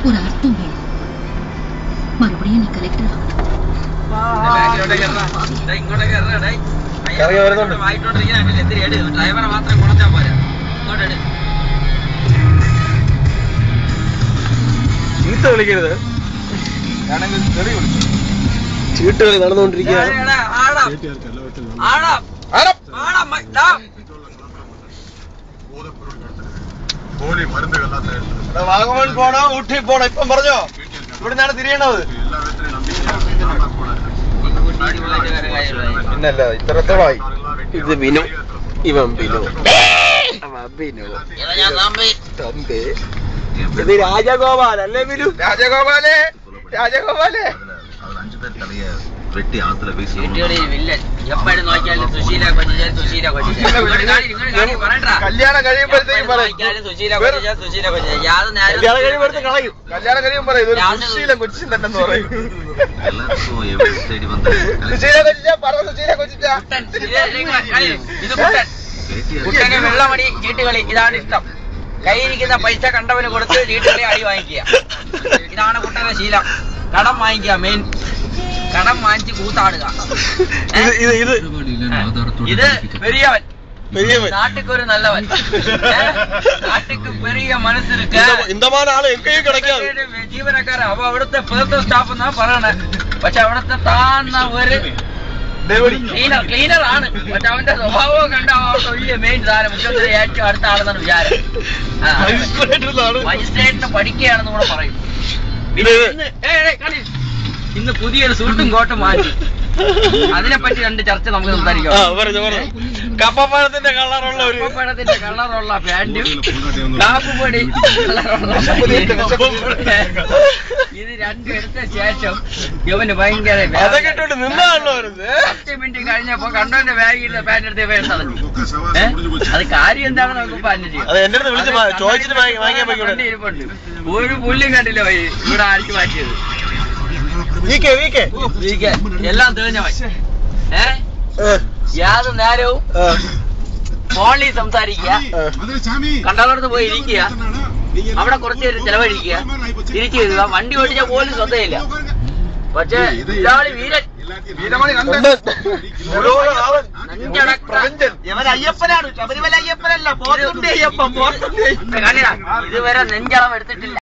ஒரு அர்த்தம் வேணும். மறுபடியும் நீ கலெக்டர் ஆகணும். ചീത്ത വിളിക്കരുത്. ചീട്ടുകളി നടന്നുകൊണ്ടിരിക്കുകയാണ്. വാഗമൺ പോണോ ഊട്ടി പോണോ ഇപ്പം പറഞ്ഞോ? ഇവിടെ നിന്നാണ് തിരിയണത്. പിന്നല്ല ഇത്രത്തോളമായി. ഇത് ബിനു, ഇവൻ ബിനു, ബിനു തമ്പി. ഇത് രാജഗോപാൽ അല്ലേ ബിനു? രാജഗോപാലേ, രാജഗോപാലേ. വെട്ടി ആത്തില കല്യാണം കഴിയുമ്പോഴത്തേക്കും പറയും. കല്യാണം കഴിയുമ്പോഴത്തേക്ക് കളയും. കല്യാണം കഴിയുമ്പോൾ പറയും സുശീല കൊച്ചിൻ തന്നെ പറയും. സുശീല കൊച്ചിച്ച പറഞ്ഞ സുശീല കൊച്ചിച്ച. വെള്ളമടി ചീട്ടുകളി ഇതാണ് ഇഷ്ടം. കയ്യിരിക്കുന്ന പൈസ കണ്ടവന് കൊടുത്ത് ചീട്ടുകളി അടി വാങ്ങിക്കുക. ഇതാണ് കുട്ടന്റെ ശീലം. കടം വാങ്ങിക്കുക. മെയിൻ കടം വാങ്ങിച്ച് കൂത്താടുക. ഇത് പെരിയവൻ, നാട്ടിക്ക് ഒരു നല്ലവൻ, നാട്ടിക്ക് പെരിയ മനസ്സിരുക്ക ജീവനക്കാരൻ. അപ്പൊ അവിടുത്തെ പേഴ്സണൽ സ്റ്റാഫ് എന്നാ പറയണേ. പക്ഷെ അവിടുത്തെ താന്ന ഒരു ക്ലീനർ ആണ്. പക്ഷെ അവന്റെ സ്വഭാവം കണ്ട വലിയ മെയിൻ സാധനം മുഖ്യമന്ത്രി ഏറ്റവും അടുത്ത ആളെന്നാണ് വിചാരം. മജിസ്ട്രേറ്റിന് പഠിക്കുകയാണെന്ന് കൂടെ പറയും. ഇന്ന് പുതിയൊരു സൂട്ടും കോട്ടും മാറ്റി. അതിനെപ്പറ്റി രണ്ട് ചർച്ച നമുക്ക് സംസാരിക്കാം. കപ്പപ്പഴത്തിന്റെ കളറുള്ള പാന്റും കാപ്പുപൊടി ഇത് രണ്ടും എടുത്ത ശേഷം ഇവന് ഭയങ്കര 10 മിനിറ്റ് കഴിഞ്ഞപ്പോ കണ്ടോന്റെ ബാഗിന്റെ പാന്റ് എടുത്ത് വേണ്ടത്. അത് കാര്യം എന്താണെന്ന് നമുക്ക് പാന്റ് ചെയ്യാം. ഒരു പുല്ലും കണ്ടില്ല വൈ ഇവിടെ ആർക്ക് മാറ്റിയത്. എല്ലാം തെളിഞ്ഞ യാതൊരു നേരവും ഫോണിൽ സംസാരിക്കുക, കണ്ടവർക്ക് പോയി ഇരിക്കുക, അവിടെ കുറച്ചു നേരം ചെലവഴിക്കുക, തിരിച്ചു വരിക. വണ്ടി ഓടിച്ചാൽ പോലും ശ്രദ്ധയില്ല. പക്ഷേ ഇയാള് വീരൻ, അയ്യപ്പനാണ്. ശബരിമല അയ്യപ്പനല്ല, അയ്യപ്പൻ. ഇതുവരെ നെഞ്ചളം എടുത്തിട്ടില്ല.